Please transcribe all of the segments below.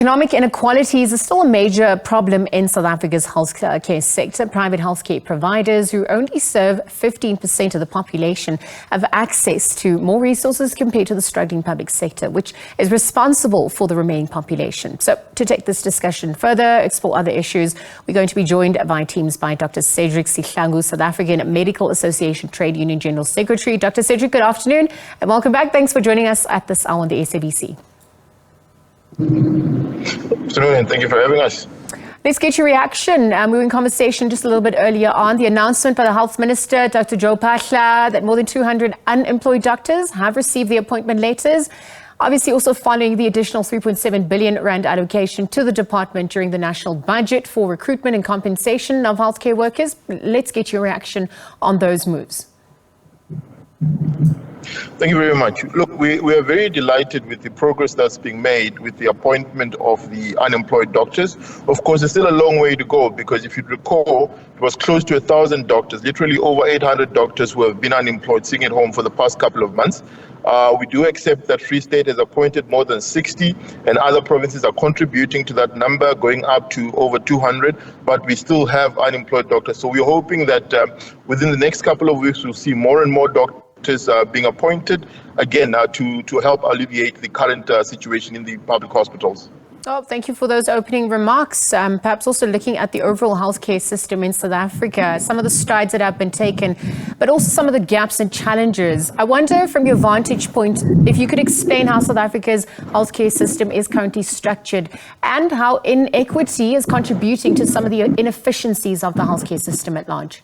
Economic inequalities are still a major problem in South Africa's healthcare sector. Private healthcare providers, who only serve 15% of the population, have access to more resources compared to the struggling public sector, which is responsible for the remaining population. So, to take this discussion further, explore other issues, we're going to be joined by teams by Dr Cedric Sihlangu, South African Medical Association Trade Union General Secretary. Dr Cedric, good afternoon and welcome back. Thanks for joining us at this hour on the SABC. Afternoon, and thank you for having us. Let's get your reaction. We were in conversation just a little bit earlier on the announcement by the Health Minister, Dr Joe Phaahla, that more than 200 unemployed doctors have received the appointment letters. Obviously, also following the additional 3.7 billion rand allocation to the department during the national budget for recruitment and compensation of healthcare workers. Let's get your reaction on those moves. Thank you very much. Look, we are very delighted with the progress that's being made with the appointment of the unemployed doctors. Of course, there's still a long way to go because if you recall, it was close to 1,000 doctors, literally over 800 doctors who have been unemployed, sitting at home for the past couple of months. We do accept that Free State has appointed more than 60 and other provinces are contributing to that number, going up to over 200, but we still have unemployed doctors. So we're hoping that within the next couple of weeks, we'll see more and more doctors being appointed, again, to help alleviate the current situation in the public hospitals. Oh, thank you for those opening remarks. Perhaps also looking at the overall healthcare system in South Africa, some of the strides that have been taken, but also some of the gaps and challenges. I wonder, from your vantage point, if you could explain how South Africa's healthcare system is currently structured and how inequity is contributing to some of the inefficiencies of the healthcare system at large.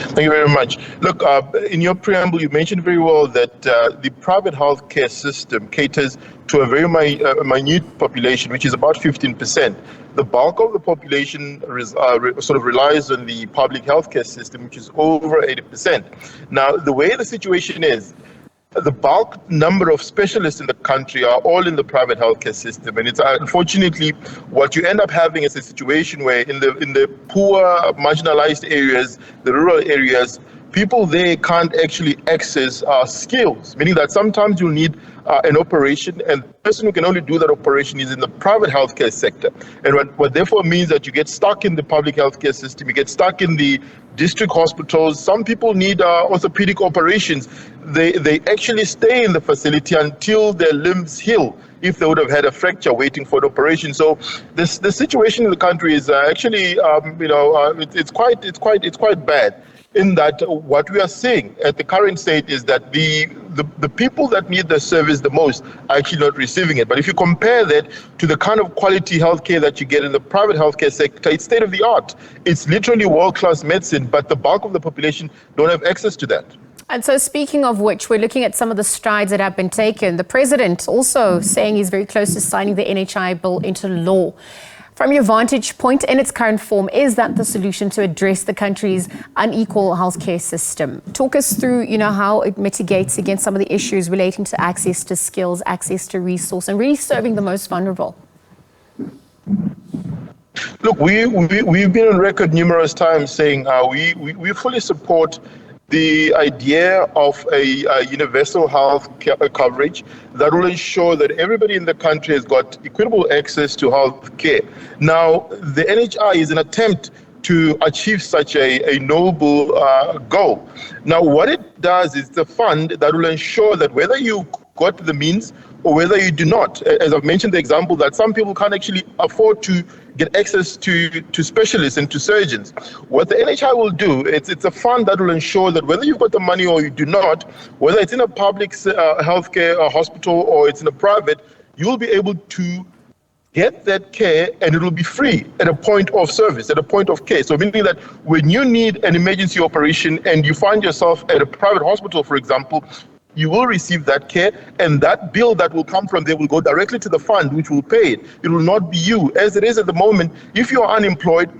Thank you very much. Look, in your preamble, you mentioned very well that the private healthcare system caters to a very minute population, which is about 15%. The bulk of the population sort of relies on the public healthcare system, which is over 80%. Now, the way the situation is, the bulk number of specialists in the country are all in the private healthcare system, and it's unfortunately what you end up having is a situation where in the poor, marginalized areas, the rural areas, people there can't actually access skills, meaning that sometimes you'll need an operation, and the person who can only do that operation is in the private healthcare sector. And what therefore means that you get stuck in the public healthcare system, you get stuck in the district hospitals. Some people need orthopedic operations. They actually stay in the facility until their limbs heal, if they would have had a fracture waiting for the operation. So the situation in the country is actually, it's quite bad. In that what we are seeing at the current state is that the people that need the service the most are actually not receiving it. But if you compare that to the kind of quality healthcare that you get in the private healthcare sector, it's state of the art. It's literally world-class medicine, but the bulk of the population don't have access to that. And so, speaking of which, we're looking at some of the strides that have been taken. The president also saying he's very close to signing the NHI bill into law. From your vantage point, in its current form, is that the solution to address the country's unequal healthcare system? Talk us through, how it mitigates against some of the issues relating to access to skills, access to resource, and really serving the most vulnerable. Look, we've been on record numerous times saying we fully support the idea of a universal health coverage that will ensure that everybody in the country has got equitable access to health care. Now, the NHI is an attempt to achieve such a noble goal. Now, what it does is the fund that will ensure that whether you got the means or whether you do not, as I've mentioned the example that some people can't actually afford to get access to specialists and to surgeons. What the NHI will do, it's a fund that will ensure that whether you've got the money or you do not, whether it's in a public healthcare hospital or it's in a private, you'll be able to get that care and it will be free at a point of service, at a point of care. So meaning that when you need an emergency operation and you find yourself at a private hospital, for example, you will receive that care, and that bill that will come from there will go directly to the fund, which will pay it. It will not be you. As it is at the moment, if you're unemployed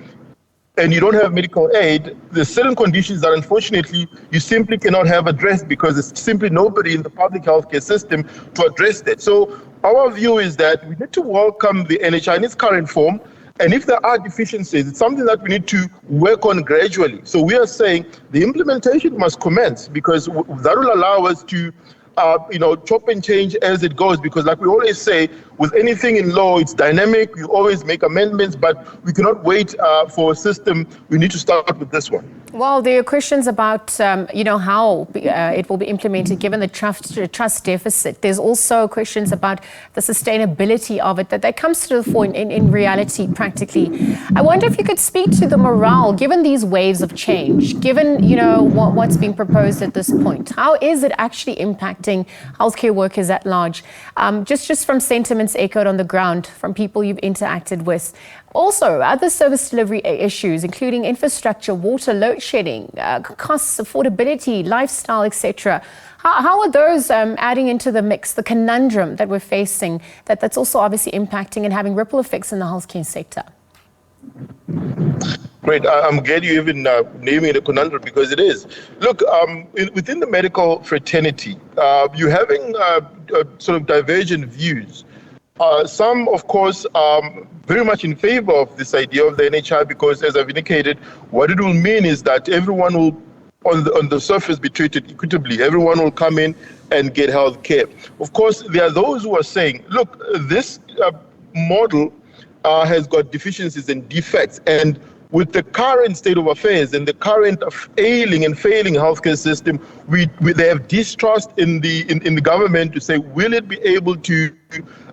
and you don't have medical aid, there's certain conditions that unfortunately you simply cannot have addressed because there's simply nobody in the public healthcare system to address that. So our view is that we need to welcome the NHI in its current form. And if there are deficiencies, it's something that we need to work on gradually. So we are saying the implementation must commence because that will allow us to chop and change as it goes, because like we always say, with anything in law, it's dynamic. You always make amendments, but we cannot wait for a system. We need to start with this one. Well, there are questions about, how it will be implemented given the trust deficit. There's also questions about the sustainability of it that comes to the fore in reality, practically. I wonder if you could speak to the morale, given these waves of change, given, what's being proposed at this point. How is it actually impacting healthcare workers at large? Just from sentiments echoed on the ground from people you've interacted with. Also, other service delivery issues, including infrastructure, water, load shedding, costs, affordability, lifestyle, etc. How are those adding into the mix, the conundrum that we're facing, that's also obviously impacting and having ripple effects in the healthcare sector? Great. I'm glad you even naming it a conundrum, because it is. Look, within the medical fraternity, you're having sort of divergent views. Some, of course, very much in favor of this idea of the NHI, because, as I've indicated, what it will mean is that everyone will, on the surface, be treated equitably. Everyone will come in and get health care. Of course, there are those who are saying, look, this model has got deficiencies and defects, and with the current state of affairs and the current failing healthcare system, they have distrust in the government to say, will it be able to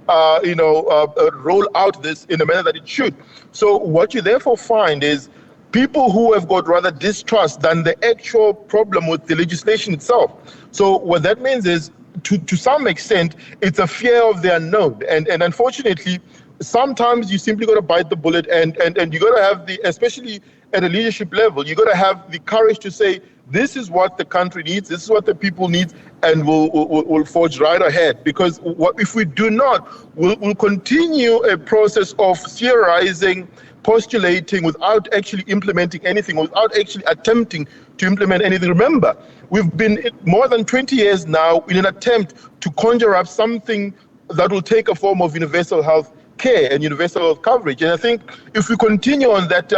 roll out this in a manner that it should? So what you therefore find is people who have got rather distrust than the actual problem with the legislation itself. So what that means is, to some extent, it's a fear of the unknown. And unfortunately, sometimes you simply got to bite the bullet, and you got to have especially at a leadership level, you got to have the courage to say, this is what the country needs, this is what the people need, and we'll forge right ahead. Because if we do not, we'll continue a process of theorizing, postulating, without actually implementing anything, without actually attempting to implement anything. Remember, we've been more than 20 years now in an attempt to conjure up something that will take a form of universal health care and universal health coverage. And I think if we continue on that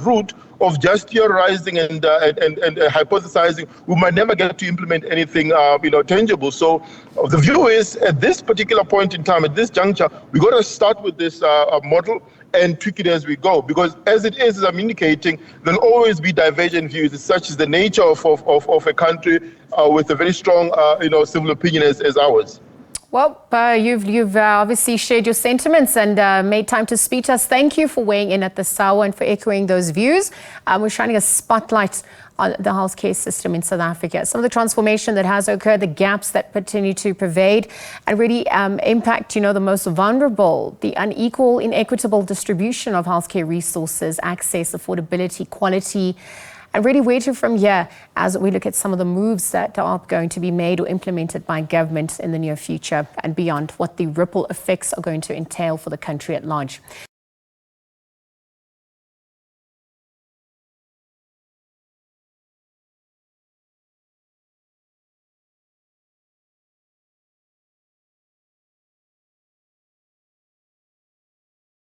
route of just theorizing and hypothesizing, we might never get to implement anything tangible. So the view is, at this particular point in time, at this juncture, we got to start with this model and tweak it as we go, because as it is, as I'm indicating, there'll always be divergent views. It's such as the nature of a country with a very strong civil opinion as ours. Well, you've obviously shared your sentiments and made time to speak to us. Thank you for weighing in at this hour and for echoing those views. We're shining a spotlight on the healthcare system in South Africa. Some of the transformation that has occurred, the gaps that continue to pervade and really impact, the most vulnerable, the unequal, inequitable distribution of healthcare resources, access, affordability, quality, and really where to from here as we look at some of the moves that are going to be made or implemented by government in the near future and beyond, what the ripple effects are going to entail for the country at large.